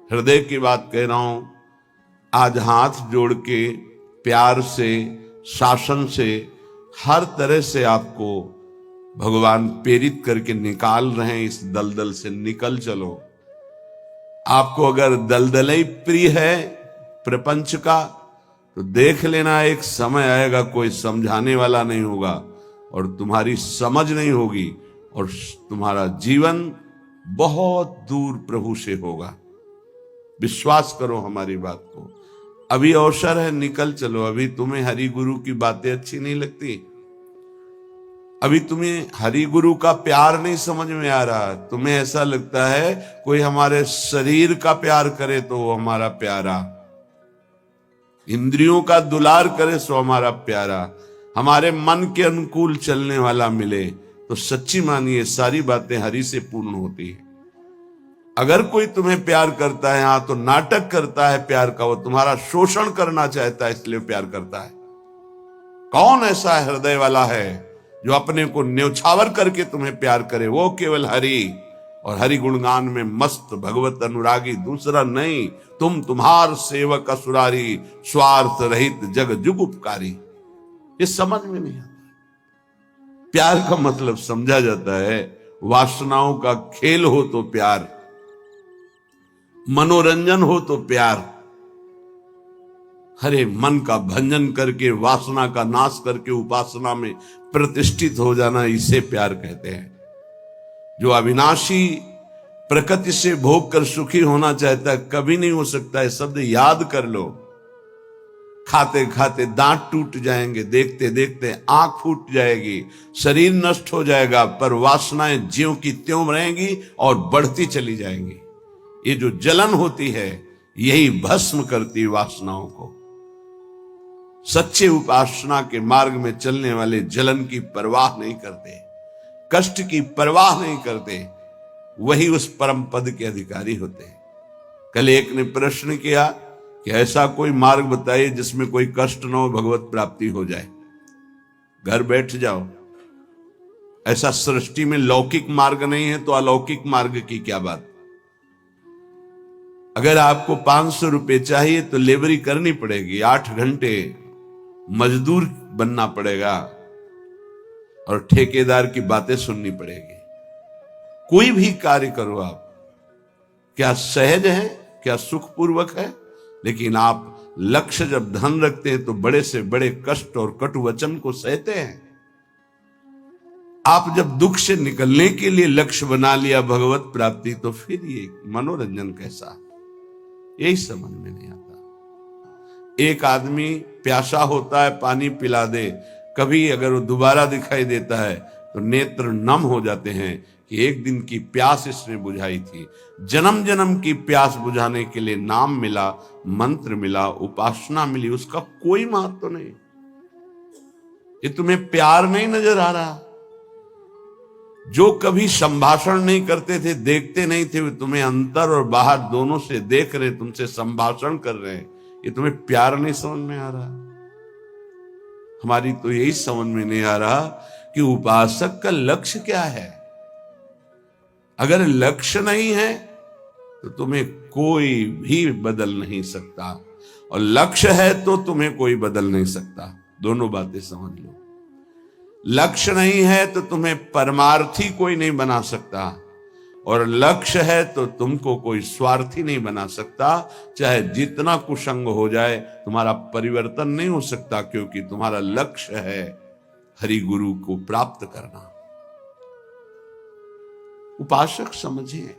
हृदय की बात कह रहा हूं। आज हाथ जोड़ के प्यार से, शासन से, हर तरह से आपको भगवान प्रेरित करके निकाल रहे हैं। इस दलदल से निकल चलो। आपको अगर दलदल ही प्रिय है प्रपंच का, तो देख लेना एक समय आएगा कोई समझाने वाला नहीं होगा और तुम्हारी समझ नहीं होगी और तुम्हारा जीवन बहुत दूर प्रभु से होगा। विश्वास करो हमारी बात को। अभी अवसर है, निकल चलो। अभी तुम्हें हरि गुरु की बातें अच्छी नहीं लगती, अभी तुम्हें हरि गुरु का प्यार नहीं समझ में आ रहा, तुम्हें ऐसा लगता है कोई हमारे शरीर का प्यार करे तो वो हमारा प्यारा, इंद्रियों का दुलार करे सो हमारा प्यारा, हमारे मन के अनुकूल चलने वाला मिले, तो सच्ची मानिए सारी बातें हरि से पूर्ण होती है। अगर कोई तुम्हें प्यार करता है, हाँ, तो नाटक करता है प्यार का, वो तुम्हारा शोषण करना चाहता है इसलिए प्यार करता है। कौन ऐसा हृदय वाला है जो अपने को न्यौछावर करके तुम्हें प्यार करे? वो केवल हरि और हरि गुणगान में मस्त भगवत अनुरागी, दूसरा नहीं। तुम तुम्हार सेवक असुरारी, स्वार्थ रहित जग जुग उपकारी। ये समझ में नहीं आता। प्यार का मतलब समझा जाता है वासनाओं का खेल हो तो प्यार, मनोरंजन हो तो प्यार, हरे मन का भंजन करके, वासना का नाश करके उपासना में प्रतिष्ठित हो जाना, इसे प्यार कहते हैं। जो अविनाशी प्रकृति से भोग कर सुखी होना चाहता है, कभी नहीं हो सकता है। शब्द याद कर लो। खाते खाते दांत टूट जाएंगे, देखते देखते आंख फूट जाएगी, शरीर नष्ट हो जाएगा, पर वासनाएं ज्यों की त्यों रहेंगी और बढ़ती चली जाएंगी। ये जो जलन होती है, यही भस्म करती वासनाओं को। सच्चे उपासना के मार्ग में चलने वाले जलन की परवाह नहीं करते, कष्ट की परवाह नहीं करते, वही उस परम पद के अधिकारी होते हैं। कल एक ने प्रश्न किया कि ऐसा कोई मार्ग बताइए जिसमें कोई कष्ट न हो, भगवत प्राप्ति हो जाए। घर बैठ जाओ। ऐसा सृष्टि में लौकिक मार्ग नहीं है तो अलौकिक मार्ग की क्या बात। अगर आपको 500 रुपए चाहिए तो लेबरी करनी पड़ेगी, 8 घंटे मजदूर बनना पड़ेगा और ठेकेदार की बातें सुननी पड़ेगी। कोई भी कार्य करो आप, क्या सहज है, क्या सुखपूर्वक है, लेकिन आप लक्ष्य जब धन रखते हैं तो बड़े से बड़े कष्ट और कटु वचन को सहते हैं। आप जब दुख से निकलने के लिए लक्ष्य बना लिया भगवत प्राप्ति, तो फिर ये मनोरंजन कैसा, यही समझ में नहीं आता। एक आदमी प्यासा होता है, पानी पिला दे, कभी अगर वो दोबारा दिखाई देता है तो नेत्र नम हो जाते हैं कि एक दिन की प्यास इसने बुझाई थी। जन्म जन्म की प्यास बुझाने के लिए नाम मिला, मंत्र मिला, उपासना मिली, उसका कोई महत्व नहीं। ये तुम्हें प्यार नहीं नजर आ रहा। जो कभी संभाषण नहीं करते थे, देखते नहीं थे, वे तुम्हें अंतर और बाहर दोनों से देख रहे, तुमसे संभाषण कर रहे हैं, ये तुम्हें प्यार नहीं समझ में आ रहा। हमारी तो यही समझ में नहीं आ रहा कि उपासक का लक्ष्य क्या है। अगर लक्ष्य नहीं है तो तुम्हें कोई भी बदल नहीं सकता, और लक्ष्य है तो तुम्हें कोई बदल नहीं सकता। दोनों बातें समझ लो। लक्ष्य नहीं है तो तुम्हें परमार्थी कोई नहीं बना सकता, और लक्ष्य है तो तुमको कोई स्वार्थी नहीं बना सकता। चाहे जितना कुसंग हो जाए, तुम्हारा परिवर्तन नहीं हो सकता, क्योंकि तुम्हारा लक्ष्य है हरि गुरु को प्राप्त करना। उपासक समझिए,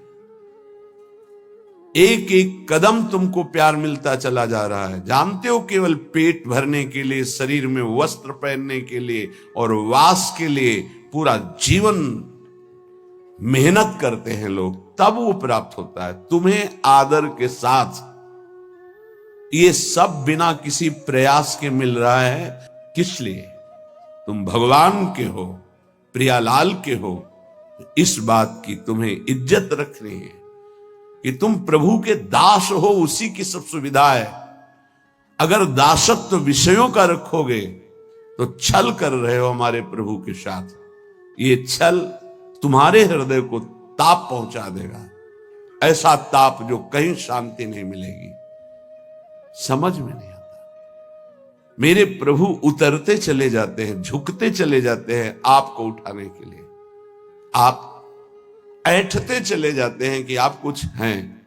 एक एक कदम तुमको प्यार मिलता चला जा रहा है। जानते हो, केवल पेट भरने के लिए, शरीर में वस्त्र पहनने के लिए और वास के लिए पूरा जीवन मेहनत करते हैं लोग, तब वो प्राप्त होता है। तुम्हें आदर के साथ ये सब बिना किसी प्रयास के मिल रहा है। किस लिए? तुम भगवान के हो, प्रियालाल के हो। इस बात की तुम्हें इज्जत रखनी है कि तुम प्रभु के दास हो, उसी की सब सुविधा है। अगर दासत्व विषयों का रखोगे तो छल कर रहे हो हमारे प्रभु के साथ। ये छल तुम्हारे हृदय को ताप पहुंचा देगा। ऐसा ताप जो कहीं शांति नहीं मिलेगी। समझ में नहीं आता। मेरे प्रभु उतरते चले जाते हैं, झुकते चले जाते हैं आपको उठाने के लिए। आप ऐठते चले जाते हैं कि आप कुछ हैं,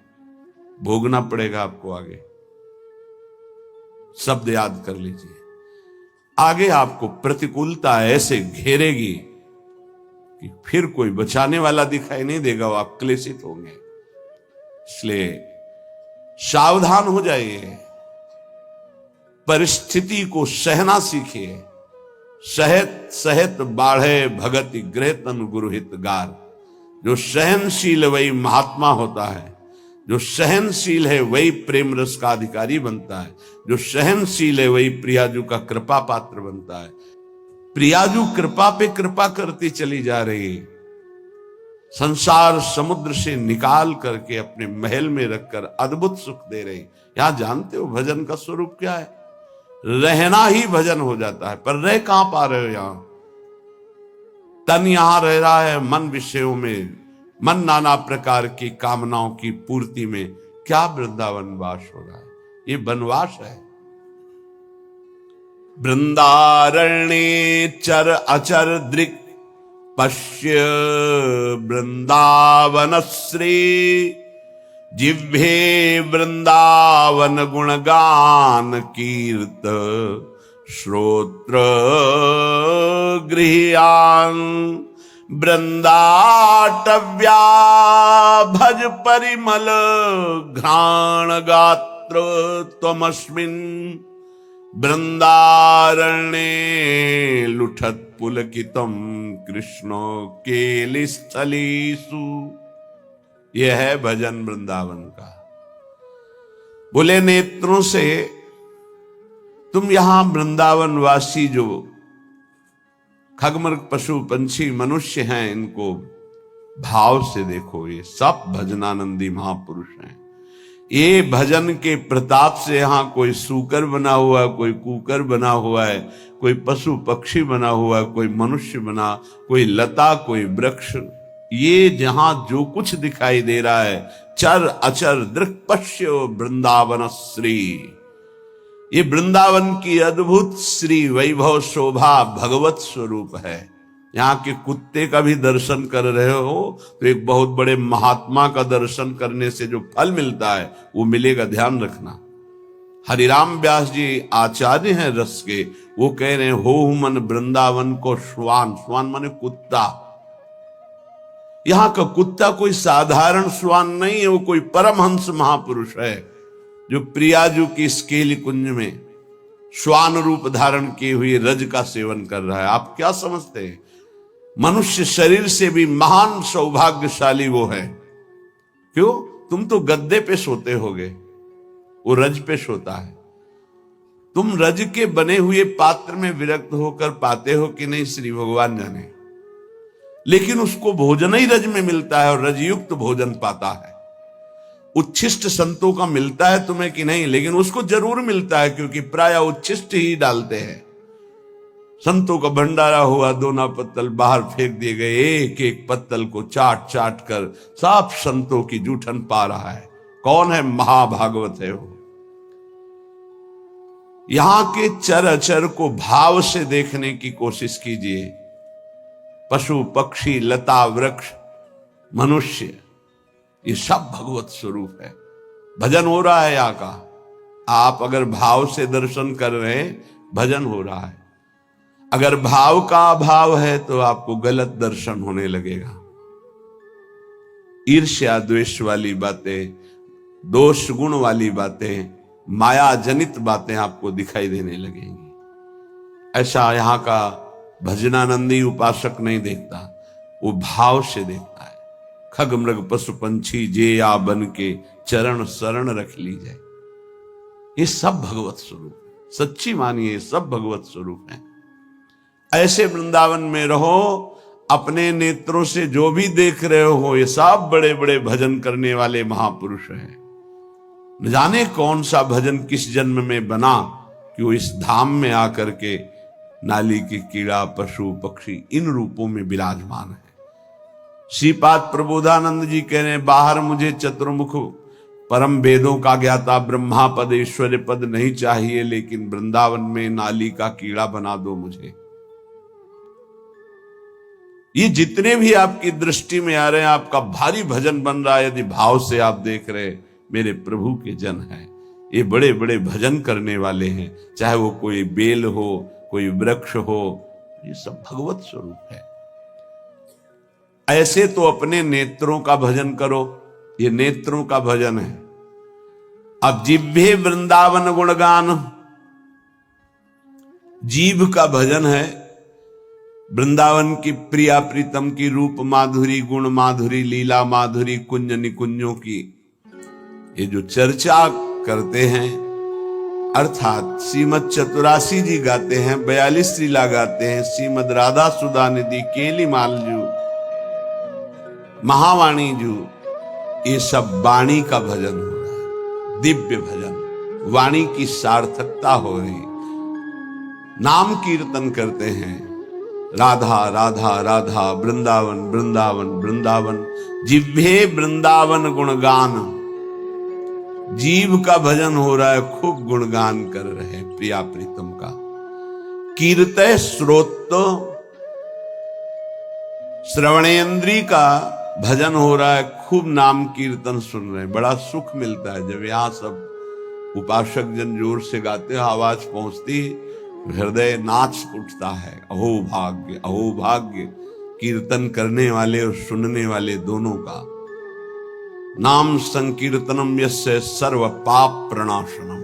भोगना पड़ेगा आपको आगे। शब्द याद कर लीजिए, आगे आपको प्रतिकूलता ऐसे घेरेगी कि फिर कोई बचाने वाला दिखाई नहीं देगा, वो आप क्लेशित होंगे। इसलिए सावधान हो जाइए, परिस्थिति को सहना सीखिए। सहत सहत बाढ़े भगति गृह तन गुरुहित गार। जो सहनशील वही महात्मा होता है, जो सहनशील है वही प्रेम रस का अधिकारी बनता है, जो सहनशील है वही प्रियाजू का कृपा पात्र बनता है। प्रियाजू कृपा पे कृपा करती चली जा रही, संसार समुद्र से निकाल करके अपने महल में रखकर अद्भुत सुख दे रही। यहां जानते हो भजन का स्वरूप क्या है? रहना ही भजन हो जाता है। पर रह कहां पा रहे हो? यहां तन यहां रह रहा है मन विषयों में, मन नाना प्रकार की कामनाओं की पूर्ति में। क्या वृंदावन वास हो रहा है? ये वनवास है। वृंदारण्ये चर अचर दृक् पश्य वृंदावन श्री। जिह्वे वृंदावन गुणगान कीर्त श्रोत्र गृह्यान। वृंदाटव्या भज परिमल घ्राण गात्र त्वमस्मिन्। वृंदारण्ये लुठत पुलकितम कृष्णो केलिस्थलीसु। यह है भजन वृंदावन का। बोले नेत्रों से तुम यहां वृंदावन वासी जो खगमृग पशु पंछी मनुष्य हैं, इनको भाव से देखो। ये सब भजनानंदी महापुरुष हैं। ये भजन के प्रताप से यहां कोई सूकर बना हुआ है, कोई कुकर बना हुआ है, कोई पशु पक्षी बना हुआ है, कोई मनुष्य बना, कोई लता, कोई वृक्ष। ये जहां जो कुछ दिखाई दे रहा है, चर अचर दृक् पश्य वृंदावन श्री। ये वृंदावन की अद्भुत श्री वैभव शोभा भगवत स्वरूप है। यहाँ के कुत्ते का भी दर्शन कर रहे हो तो एक बहुत बड़े महात्मा का दर्शन करने से जो फल मिलता है वो मिलेगा, ध्यान रखना। हरिराम व्यास जी आचार्य हैं रस के, वो कह रहे हैं हो मन वृंदावन को श्वान। श्वान माने कुत्ता। यहां का कुत्ता कोई साधारण श्वान नहीं है, वो कोई परमहंस महापुरुष है जो प्रियाजू की स्केली कुंज में श्वान रूप धारण किए हुए रज का सेवन कर रहा है। आप क्या समझते हैं? मनुष्य शरीर से भी महान सौभाग्यशाली वो है। क्यों? तुम तो गद्दे पे सोते होगे, वो रज पे सोता है। तुम रज के बने हुए पात्र में विरक्त होकर पाते हो कि नहीं, श्री भगवान जाने। लेकिन उसको भोजन ही रज में मिलता है और रजयुक्त भोजन पाता है। उच्छिष्ट संतों का मिलता है तुम्हें कि नहीं, लेकिन उसको जरूर मिलता है क्योंकि प्राय उच्छिष्ट ही डालते हैं। संतों का भंडारा हुआ, दोना पत्तल बाहर फेंक दिए गए, एक एक पत्तल को चाट चाट कर सब संतों की जूठन पा रहा है। कौन है? महाभागवत है वो। यहां के चर अचर को भाव से देखने की कोशिश कीजिए। पशु पक्षी लता वृक्ष मनुष्य, ये सब भगवत स्वरूप है। भजन हो रहा है यहाँ का। आप अगर भाव से दर्शन कर रहे हैं, भजन हो रहा है। अगर भाव का अभाव है तो आपको गलत दर्शन होने लगेगा। ईर्ष्या द्वेष वाली बातें, दोष गुण वाली बातें, माया जनित बातें आपको दिखाई देने लगेंगी। ऐसा यहाँ का भजनानंदी उपासक नहीं देखता, वो भाव से देखता है। खग मृग पशु पंछी जे या बन के चरण शरण रख ली जाए। ये सब भगवत स्वरूप है। सच्ची मानिए, सब भगवत स्वरूप है। ऐसे वृंदावन में रहो, अपने नेत्रों से जो भी देख रहे हो ये सब बड़े बड़े भजन करने वाले महापुरुष हैं। न जाने कौन सा भजन किस जन्म में बना कि वो इस धाम में आकर के नाली के कीड़ा पशु पक्षी इन रूपों में विराजमान है। श्रीपाद प्रबोधानंद जी कह रहे हैं, बाहर मुझे चतुर्मुख परम वेदों का ज्ञाता ब्रह्मा पद ऐश्वर्य पद नहीं चाहिए, लेकिन वृंदावन में नाली का कीड़ा बना दो मुझे। ये जितने भी आपकी दृष्टि में आ रहे हैं, आपका भारी भजन बन रहा है, यदि भाव से आप देख रहे मेरे प्रभु के जन हैं, ये बड़े बड़े भजन करने वाले हैं, चाहे वो कोई बेल हो, कोई वृक्ष हो, ये सब भगवत स्वरूप है। ऐसे तो अपने नेत्रों का भजन करो, ये नेत्रों का भजन है। अब जिह्वे वृंदावन गुणगान, जीभ का भजन है वृंदावन की प्रिया प्रीतम की रूप माधुरी, गुण माधुरी, लीला माधुरी, कुंज निकुंजों की ये जो चर्चा करते हैं, अर्थात श्रीमद चतुरासी जी गाते हैं, 42 लीला गाते हैं, श्रीमद राधा सुधा निधि, केली मालजू, महावाणी जू, ये सब वाणी का भजन हो रहा है, दिव्य भजन, वाणी की सार्थकता हो रही। नाम कीर्तन करते हैं, राधा राधा राधा, वृंदावन वृंदावन वृंदावन, जिह्वे वृंदावन गुणगान, जीव का भजन हो रहा है, खूब गुणगान कर रहे हैं प्रिया प्रीतम का। कीर्तय श्रोत, श्रवणेन्द्री का भजन हो रहा है, खूब नाम कीर्तन सुन रहे हैं, बड़ा सुख मिलता है जब यहां सब उपासक जन जोर से गाते हैं, आवाज पहुंचती, हृदय नाच उठता है। अहो भाग्य, अहो भाग्य, कीर्तन करने वाले और सुनने वाले दोनों का। नाम संकीर्तनम यस्य सर्व पाप प्रणाशनम,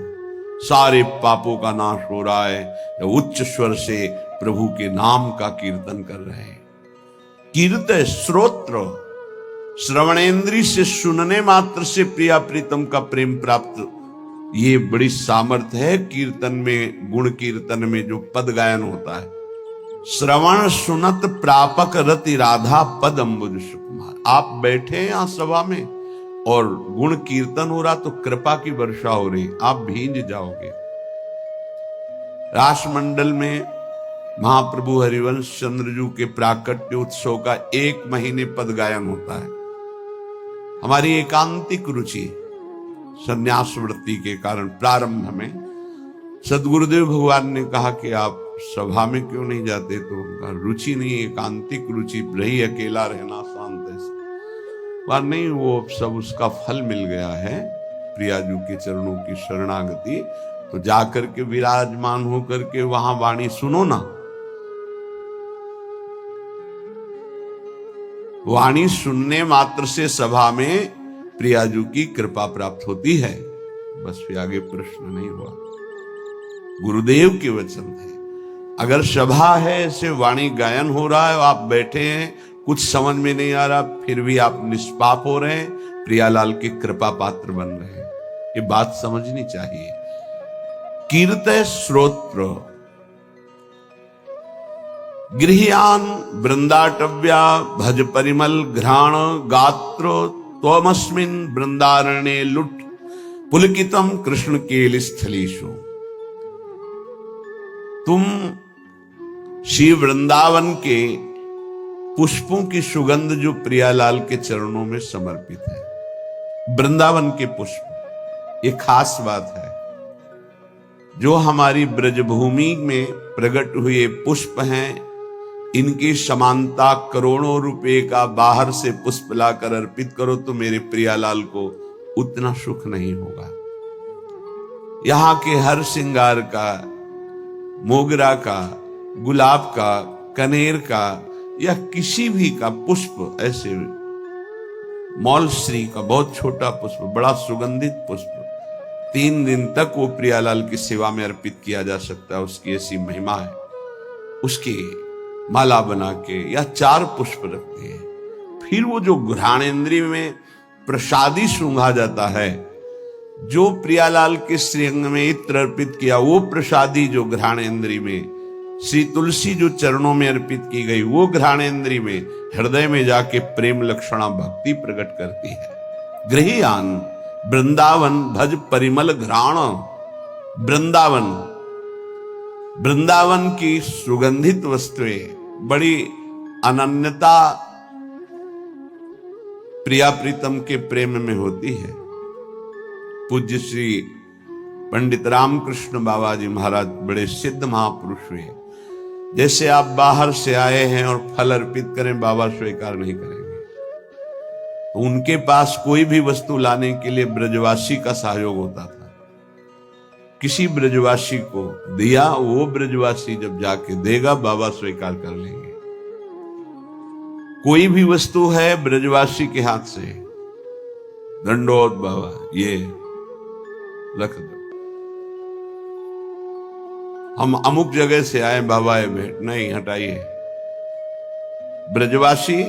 सारे पापों का नाश हो रहा है, उच्च स्वर से प्रभु के नाम का कीर्तन कर रहे हैं। कीर्तय श्रोत्र, श्रवणेन्द्री से सुनने मात्र से प्रिया प्रीतम का प्रेम प्राप्त, ये बड़ी सामर्थ्य है कीर्तन में, गुण कीर्तन में जो पद गायन होता है। श्रवण सुनत प्रापक रति राधा पद अम्बुज सुकुमार। आप बैठे हैं यहां सभा में और गुण कीर्तन हो रहा तो कृपा की वर्षा हो रही, आप भींज जाओगे। रासमंडल में महाप्रभु हरिवंश चंद्रजू के प्राकट्य उत्सव का 1 महीने पद गायन होता है। हमारी एकांतिक रुचि संन्यास वृत्ति के कारण प्रारंभ में सदगुरुदेव भगवान ने कहा कि आप सभा में क्यों नहीं जाते, तो उनका रुचि नहीं, एकांतिक रुचि रही, अकेला रहना, शांत ऐसे नहीं, वो सब उसका फल मिल गया है, प्रियाजू के चरणों की शरणागति। तो जाकर के विराजमान होकर के वहां वाणी सुनो ना, वाणी सुनने मात्र से सभा में प्रियाजू की कृपा प्राप्त होती है, बस फिर आगे प्रश्न नहीं हुआ। गुरुदेव के वचन थे, अगर सभा है, ऐसे वाणी गायन हो रहा है, आप बैठे हैं, कुछ समझ में नहीं आ रहा, फिर भी आप निष्पाप हो रहे हैं, प्रियालाल के कृपा पात्र बन रहे हैं, ये बात समझनी चाहिए। कीर्तय श्रोत्र, गृह्यान वृंदाटव्या, भज परिमल घ्राण गात्र, त्वमस्मिन् वृंदारण्ये लुट पुलकितम कृष्ण केल स्थलीषु। तुम श्री वृंदावन के पुष्पों की सुगंध जो प्रियालाल के चरणों में समर्पित है, वृंदावन के पुष्प, ये खास बात है। जो हमारी ब्रजभूमि में प्रकट हुए पुष्प हैं, इनकी समानता करोड़ों रुपए का बाहर से पुष्प लाकर अर्पित करो तो मेरे प्रियालाल को उतना सुख नहीं होगा। यहाँ के हर श्रृंगार का, मोगरा का, गुलाब का, कनेर का या किसी भी का पुष्प, ऐसे मौलश्री का बहुत छोटा पुष्प, बड़ा सुगंधित पुष्प, 3 दिन तक वो प्रियालाल की सेवा में अर्पित किया जा सकता है, उसकी ऐसी महिमा है। उसकी माला बना के या 4 पुष्प रखते हैं, फिर वो जो घ्राणेन्द्रिय में प्रसादी सूंघा जाता है, जो प्रियालाल के श्रीअंग में इत्र अर्पित किया, वो प्रसादी जो घ्राणेन्द्रिय में, श्री तुलसी जो चरणों में अर्पित की गई, वो घ्राणेन्द्रिय में, हृदय में जाके प्रेम लक्षणा भक्ति प्रकट करती है। गृह्यान वृंदावन भज परिमल घ्राण, वृंदावन, वृंदावन की सुगंधित वस्तुएं, बड़ी अनन्यता प्रिया प्रीतम के प्रेम में होती है। पूज्य श्री पंडित रामकृष्ण बाबा जी महाराज बड़े सिद्ध महापुरुष हुए। जैसे आप बाहर से आए हैं और फल अर्पित करें, बाबा स्वीकार नहीं करेंगे। उनके पास कोई भी वस्तु लाने के लिए ब्रजवासी का सहयोग होता था। किसी ब्रजवासी को दिया, वो ब्रजवासी जब जाके देगा बाबा स्वीकार कर लेंगे। कोई भी वस्तु है ब्रजवासी के हाथ से, दंडोत बाबा ये रख दो। हम अमुक जगह से आए बाबा, ये भेंट नहीं, हटाइए। ब्रजवासी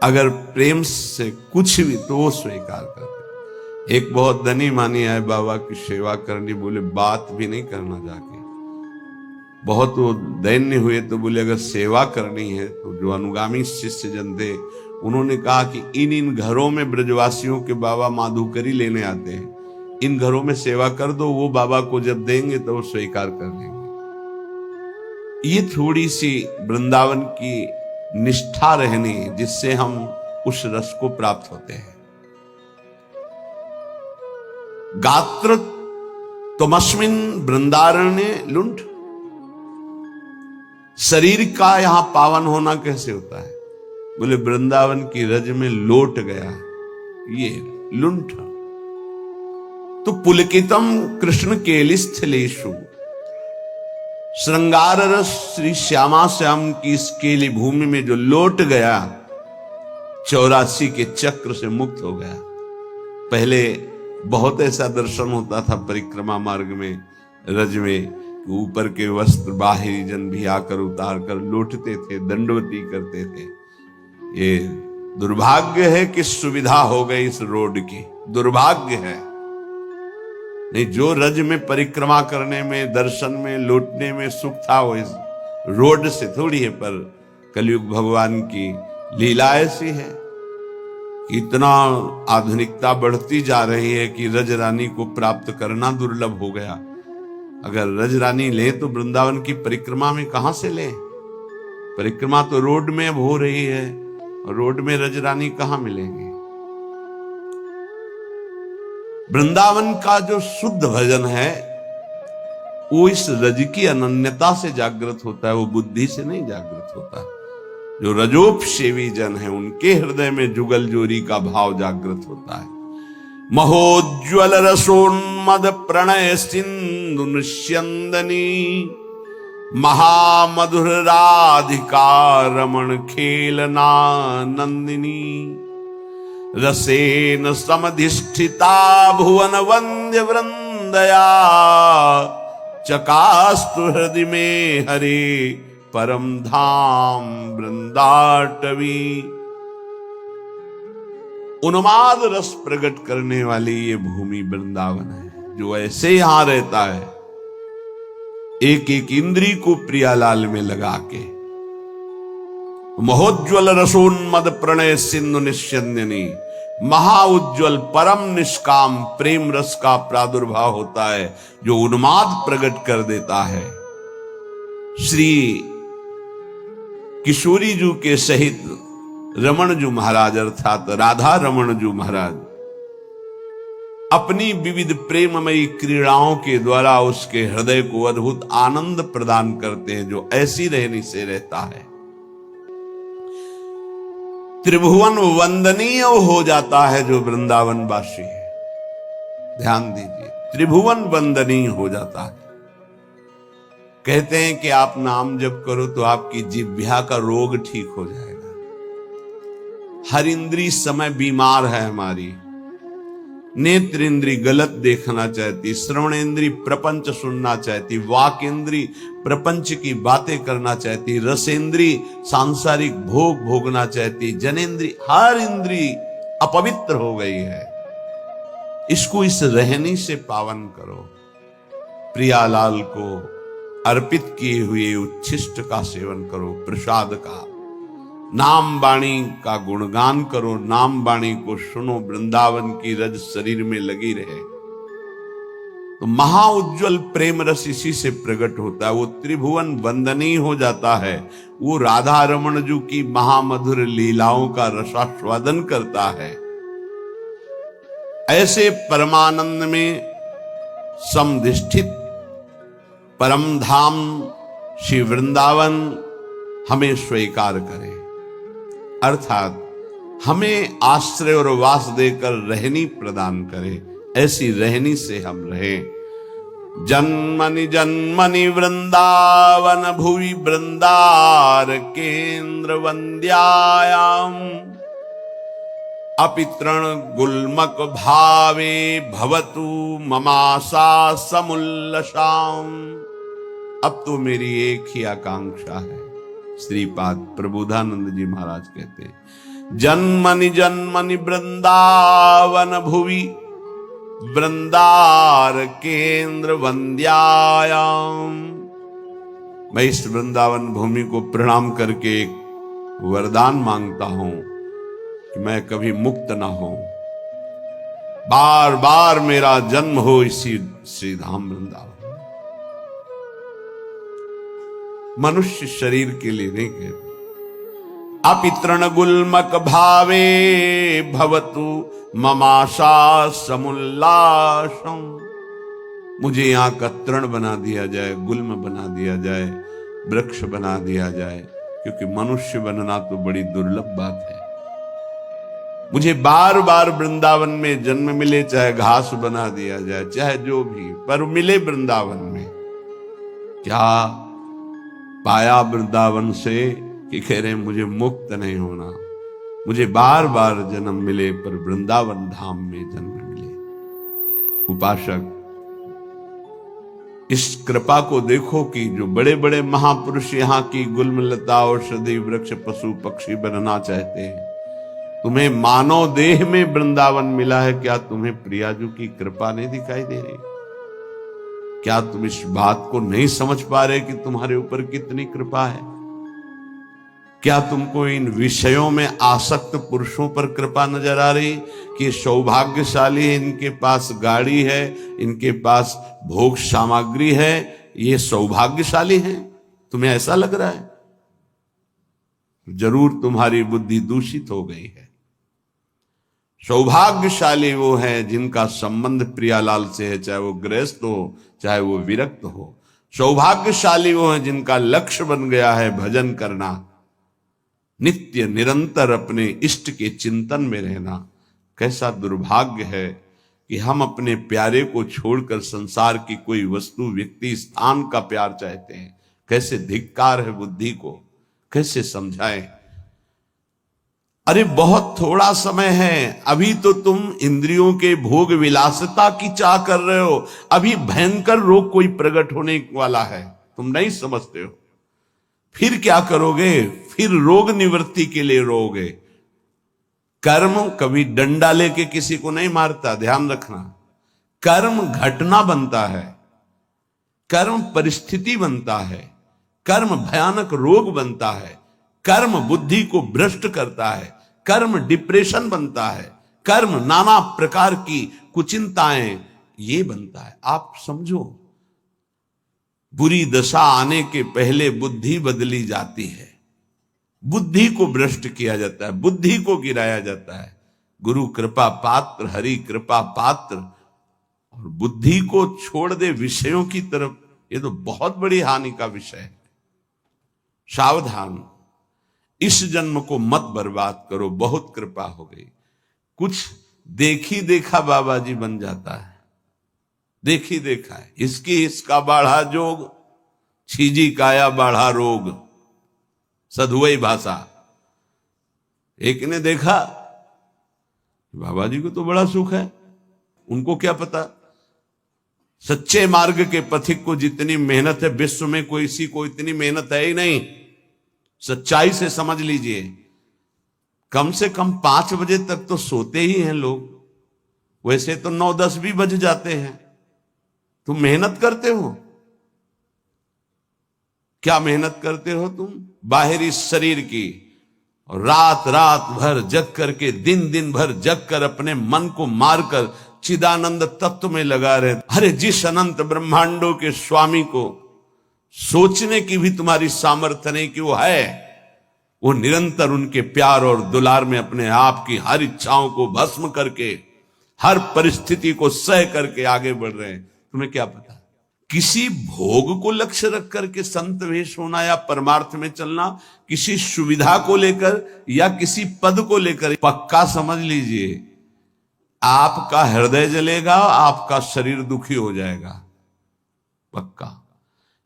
अगर प्रेम से कुछ भी तो वो स्वीकार करते। एक बहुत धनी मानी आए बाबा की सेवा करनी, बोले बात भी नहीं करना जाके। बहुत वो दैन्य हुए तो बोले अगर सेवा करनी है तो जो अनुगामी शिष्य जन थे उन्होंने कहा कि इन घरों में ब्रजवासियों के बाबा माधुकरी लेने आते हैं, इन घरों में सेवा कर दो, वो बाबा को जब देंगे तो वो स्वीकार कर लेंगे। ये थोड़ी सी वृंदावन की निष्ठा रहनी जिससे हम उस रस को प्राप्त होते हैं। गात्र तुमस्मिन वृंदारण्य लुंठ, शरीर का यहां पावन होना कैसे होता है? बोले वृंदावन की रज में लोट गया ये लुंठ। तो पुलकितम कृष्ण केलिस्थलेषु, श्रृंगार रस श्री श्यामा श्याम की इस केली भूमि में जो लोट गया, 84 के चक्र से मुक्त हो गया। पहले बहुत ऐसा दर्शन होता था परिक्रमा मार्ग में, रज में, ऊपर के वस्त्र बाहरी जन भी आकर उतार कर लौटते थे, दंडवती करते थे। ये दुर्भाग्य है कि सुविधा हो गई इस रोड की, दुर्भाग्य है। नहीं, जो रज में परिक्रमा करने में, दर्शन में, लौटने में सुख था वो इस रोड से थोड़ी है। पर कलयुग भगवान की लीला ऐसी है, इतना आधुनिकता बढ़ती जा रही है कि रज रानी को प्राप्त करना दुर्लभ हो गया। अगर रज रानी ले तो वृंदावन की परिक्रमा में कहां से ले? परिक्रमा तो रोड में अब हो रही है, और रोड में रज रानी कहां मिलेंगे? वृंदावन का जो शुद्ध भजन है वो इस रज की अनन्यता से जागृत होता है, वो बुद्धि से नहीं जागृत होता। जो रजोपसेवी जन है उनके हृदय में जुगल जोरी का भाव जागृत होता है। महोज्वल रसोन्मद प्रणय सिंधु निस्यंदनी, महामधुर राधिका रमण खेलना नंदिनी, रसेन समधिष्ठिता भुवन वंद्य वृंदया, चकास्तु हृदय में हरे परम धाम वृंदाटवी। उन्माद रस प्रकट करने वाली ये भूमि वृंदावन है, जो ऐसे यहां रहता है एक एक इंद्री को प्रियालाल में लगा के। महोज्वल रसोन्मद प्रणय सिंधु निस्यंदिनी, महाउज्ज्वल परम निष्काम प्रेम रस का प्रादुर्भाव होता है जो उन्माद प्रकट कर देता है। श्री किशोरी जी के सहित रमण जी महाराज अर्थात राधा रमण जी महाराज अपनी विविध प्रेममयी क्रीड़ाओं के द्वारा उसके हृदय को अद्भुत आनंद प्रदान करते हैं, जो ऐसी रहनी से रहता है। त्रिभुवन वंदनीय हो जाता है जो वृंदावन वासी है। ध्यान दीजिए, त्रिभुवन वंदनीय हो जाता है। कहते हैं कि आप नाम जप करो तो आपकी जिह्वा का रोग ठीक हो जाएगा। हर इंद्री समय बीमार है हमारी। नेत्र इंद्री गलत देखना चाहती, श्रवण इंद्री प्रपंच सुनना चाहती, वाक इंद्री प्रपंच की बातें करना चाहती, रस इंद्री सांसारिक भोग भोगना चाहती, जनेन्द्री हर इंद्री अपवित्र हो गई है। इसको इस रहनी से पावन करो। प्रियालाल को अर्पित किए हुए उच्छिष्ट का सेवन करो, प्रसाद का। नाम वाणी का गुणगान करो, नाम वाणी को सुनो, वृंदावन की रज शरीर में लगी रहे। तो महाउज्ज्वल प्रेम रस इसी से प्रकट होता है। वो त्रिभुवन वंदनीय हो जाता है। वो राधा रमण जी की महामधुर लीलाओं का रसास्वादन करता है। ऐसे परमानंद में समधिष्ठित परम धाम श्री वृंदावन हमें स्वीकार करे, अर्थात हमें आश्रय और वास देकर रहनी प्रदान करे। ऐसी रहनी से हम रहें। जन्मनि जन्मनि वृंदावन भुवि वृंदार केंद्र वंद्यायाम अपि तृण गुल्मक भावे भवतु ममासा समुल्लसाम। अब तो मेरी एक ही आकांक्षा है। श्रीपाद प्रबोधानंद जी महाराज कहते हैं, जन्मनि जन्मनि वृंदावन भुवि वृंदार केंद्र वंद्यायाम। मैं इस वृंदावन भूमि को प्रणाम करके एक वरदान मांगता हूं कि मैं कभी मुक्त ना हो, बार बार मेरा जन्म हो इसी श्रीधाम वृंदावन। मनुष्य शरीर के लिए नहीं कहते। अपि तृण गुल्मक भावे भवतु ममाशा समुल्लासम। मुझे यहां का तृण बना दिया जाए, गुल्म बना दिया जाए, वृक्ष बना दिया जाए, क्योंकि मनुष्य बनना तो बड़ी दुर्लभ बात है। मुझे बार बार वृंदावन में जन्म मिले, चाहे घास बना दिया जाए, चाहे जो भी, पर मिले वृंदावन में। क्या पाया वृंदावन से कि कह रहे मुझे मुक्त नहीं होना, मुझे बार बार जन्म मिले पर वृंदावन धाम में जन्म मिले। उपासक, इस कृपा को देखो कि जो बड़े बड़े महापुरुष यहाँ की गुल्मलता औषधि वृक्ष पशु पक्षी बनना चाहते हैं, तुम्हें मानव देह में वृंदावन मिला है। क्या तुम्हें प्रियाजू की कृपा नहीं दिखाई दे रही? क्या तुम इस बात को नहीं समझ पा रहे कि तुम्हारे ऊपर कितनी कृपा है? क्या तुमको इन विषयों में आसक्त पुरुषों पर कृपा नजर आ रही कि सौभाग्यशाली है, इनके पास गाड़ी है, इनके पास भोग सामग्री है, ये सौभाग्यशाली हैं? तुम्हें ऐसा लग रहा है? जरूर तुम्हारी बुद्धि दूषित हो गई है। सौभाग्यशाली वो है जिनका संबंध प्रियालाल से है, चाहे वो गृहस्थ हो चाहे वो विरक्त हो। सौभाग्यशाली वो है जिनका लक्ष्य बन गया है भजन करना, नित्य निरंतर अपने इष्ट के चिंतन में रहना। कैसा दुर्भाग्य है कि हम अपने प्यारे को छोड़कर संसार की कोई वस्तु, व्यक्ति, स्थान का प्यार चाहते हैं। कैसे धिक्कार है बुद्धि को, कैसे समझाएं? अरे बहुत थोड़ा समय है, अभी तो तुम इंद्रियों के भोग विलासिता की चाह कर रहे हो। अभी भयंकर रोग कोई प्रकट होने वाला है, तुम नहीं समझते हो। फिर क्या करोगे? फिर रोग निवृत्ति के लिए रोगे। कर्म कभी डंडा लेके किसी को नहीं मारता, ध्यान रखना। कर्म घटना बनता है, कर्म परिस्थिति बनता है, कर्म भयानक रोग बनता है, कर्म बुद्धि को भ्रष्ट करता है, कर्म डिप्रेशन बनता है, कर्म नाना प्रकार की कुचिंताएं ये बनता है। आप समझो, बुरी दशा आने के पहले बुद्धि बदली जाती है, बुद्धि को भ्रष्ट किया जाता है, बुद्धि को गिराया जाता है। गुरु कृपा पात्र, हरि कृपा पात्र, और बुद्धि को छोड़ दे विषयों की तरफ, ये तो बहुत बड़ी हानि का विषय है। सावधान, इस जन्म को मत बर्बाद करो। बहुत कृपा हो गई। कुछ देखी देखा बाबा जी बन जाता है, देखी देखा है। इसका बाढ़ा जोग, छीजी काया बाढ़ा रोग, सधुवई भाषा। एक ने देखा बाबा जी को तो बड़ा सुख है, उनको क्या पता सच्चे मार्ग के पथिक को जितनी मेहनत है विश्व में कोई इसी को इतनी मेहनत है ही नहीं। सच्चाई से समझ लीजिए, कम से कम 5 बजे तक तो सोते ही हैं लोग, वैसे तो 9-10 भी बज जाते हैं। तुम मेहनत करते हो, क्या मेहनत करते हो तुम? बाहरी शरीर की, और रात रात भर जग करके, दिन दिन भर जग कर अपने मन को मारकर चिदानंद तत्व में लगा रहे। अरे जिस अनंत ब्रह्मांडों के स्वामी को सोचने की भी तुम्हारी सामर्थ्य नहीं कि वो है, वो निरंतर उनके प्यार और दुलार में अपने आप की हर इच्छाओं को भस्म करके, हर परिस्थिति को सह करके आगे बढ़ रहे हैं। तुम्हें क्या पता, किसी भोग को लक्ष्य रख करके संत वेश होना या परमार्थ में चलना, किसी सुविधा को लेकर या किसी पद को लेकर, पक्का समझ लीजिए आपका हृदय जलेगा, आपका शरीर दुखी हो जाएगा। पक्का।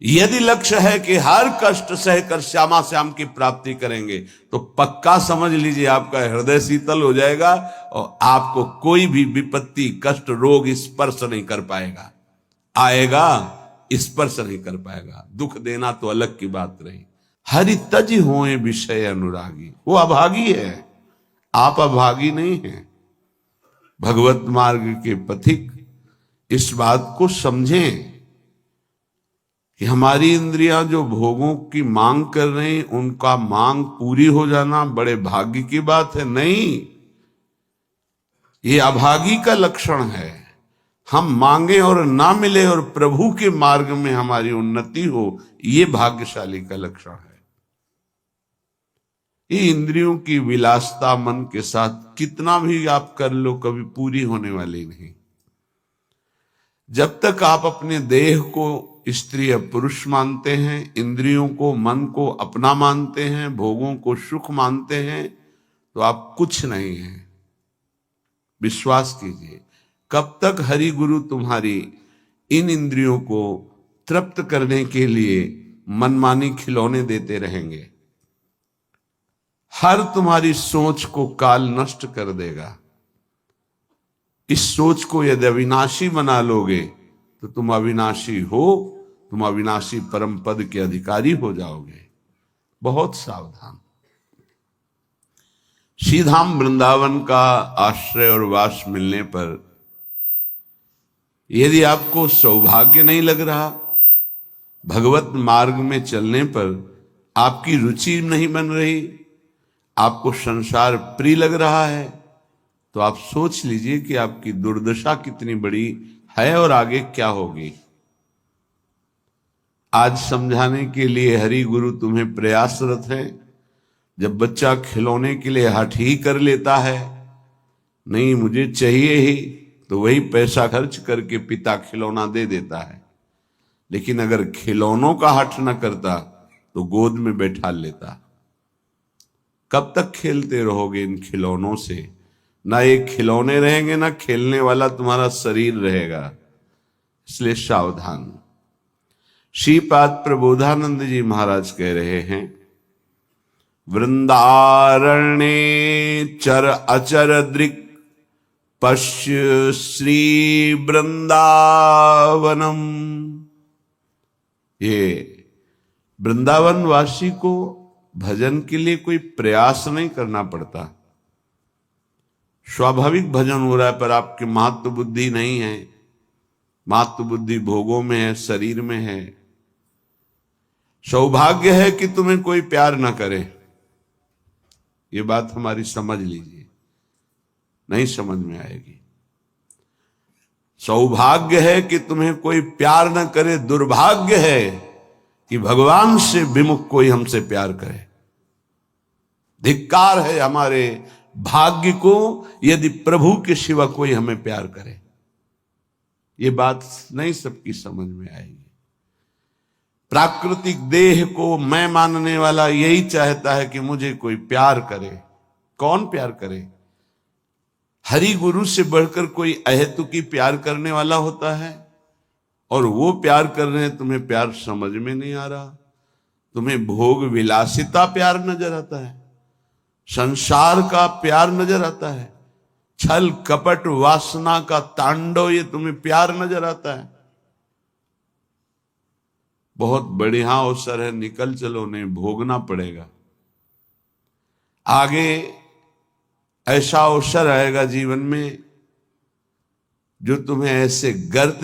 यदि लक्ष्य है कि हर कष्ट सहकर श्यामा श्याम की प्राप्ति करेंगे, तो पक्का समझ लीजिए आपका हृदय शीतल हो जाएगा और आपको कोई भी विपत्ति, कष्ट, रोग स्पर्श नहीं कर पाएगा। आएगा, स्पर्श नहीं कर पाएगा। दुख देना तो अलग की बात रही। हरि तज होए विषय अनुरागी, वो अभागी है, आप अभागी नहीं हैं। भगवत मार्ग के पथिक इस बात को समझें कि हमारी इंद्रियां जो भोगों की मांग कर रही हैं, उनका मांग पूरी हो जाना बड़े भाग्य की बात है। नहीं, ये अभागी का लक्षण है। हम मांगे और ना मिले और प्रभु के मार्ग में हमारी उन्नति हो, ये भाग्यशाली का लक्षण है। ये इंद्रियों की विलासता मन के साथ कितना भी आप कर लो, कभी पूरी होने वाली नहीं। जब तक आप अपने देह को स्त्री या पुरुष मानते हैं, इंद्रियों को, मन को अपना मानते हैं, भोगों को सुख मानते हैं, तो आप कुछ नहीं हैं। विश्वास कीजिए, कब तक हरि गुरु तुम्हारी इन इंद्रियों को तृप्त करने के लिए मनमानी खिलौने देते रहेंगे। हर तुम्हारी सोच को काल नष्ट कर देगा। इस सोच को यदि अविनाशी बना लोगे तो तुम अविनाशी हो, तुम अविनाशी परम पद के अधिकारी हो जाओगे। बहुत सावधान। श्रीधाम वृंदावन का आश्रय और वास मिलने पर यदि आपको सौभाग्य नहीं लग रहा, भगवत मार्ग में चलने पर आपकी रुचि नहीं बन रही, आपको संसार प्रिय लग रहा है, तो आप सोच लीजिए कि आपकी दुर्दशा कितनी बड़ी है और आगे क्या होगी। आज समझाने के लिए हरि गुरु तुम्हें प्रयासरत हैं। जब बच्चा खिलौने के लिए हठ ही कर लेता है, नहीं मुझे चाहिए ही, तो वही पैसा खर्च करके पिता खिलौना दे देता है। लेकिन अगर खिलौनों का हठ न करता तो गोद में बैठा लेता। कब तक खेलते रहोगे इन खिलौनों से? ना ये खिलौने रहेंगे, ना खेलने वाला तुम्हारा शरीर रहेगा। इसलिए सावधान। श्रीपाद प्रबोधानंद जी महाराज कह रहे हैं, वृंदारण्ये चर अचर दृक् पश्य श्री वृंदावनम। ये वृंदावन वासी को भजन के लिए कोई प्रयास नहीं करना पड़ता। स्वाभाविक भजन हो रहा है, पर आपकी महत्व बुद्धि नहीं है। महत्व बुद्धि भोगों में है, शरीर में है। सौभाग्य है कि तुम्हें कोई प्यार ना करे। ये बात हमारी समझ लीजिए, नहीं समझ में आएगी। सौभाग्य है कि तुम्हें कोई प्यार ना करे, दुर्भाग्य है कि भगवान से विमुख कोई हमसे प्यार करे। धिक्कार है हमारे भाग्य को यदि प्रभु के सिवा कोई हमें प्यार करे। ये बात नहीं सबकी समझ में आएगी। प्राकृतिक देह को मैं मानने वाला यही चाहता है कि मुझे कोई प्यार करे। कौन प्यार करे? हरि गुरु से बढ़कर कोई अहेतुकी प्यार करने वाला होता है, और वो प्यार कर रहे हैं, तुम्हें प्यार समझ में नहीं आ रहा। तुम्हें भोग विलासिता प्यार नजर आता है, संसार का प्यार नजर आता है, छल कपट वासना का तांडव ये तुम्हें प्यार नजर आता है। बहुत बढ़िया अवसर है, निकल चलो, नहीं भोगना पड़ेगा। आगे ऐसा अवसर आएगा जीवन में जो तुम्हें ऐसे गर्त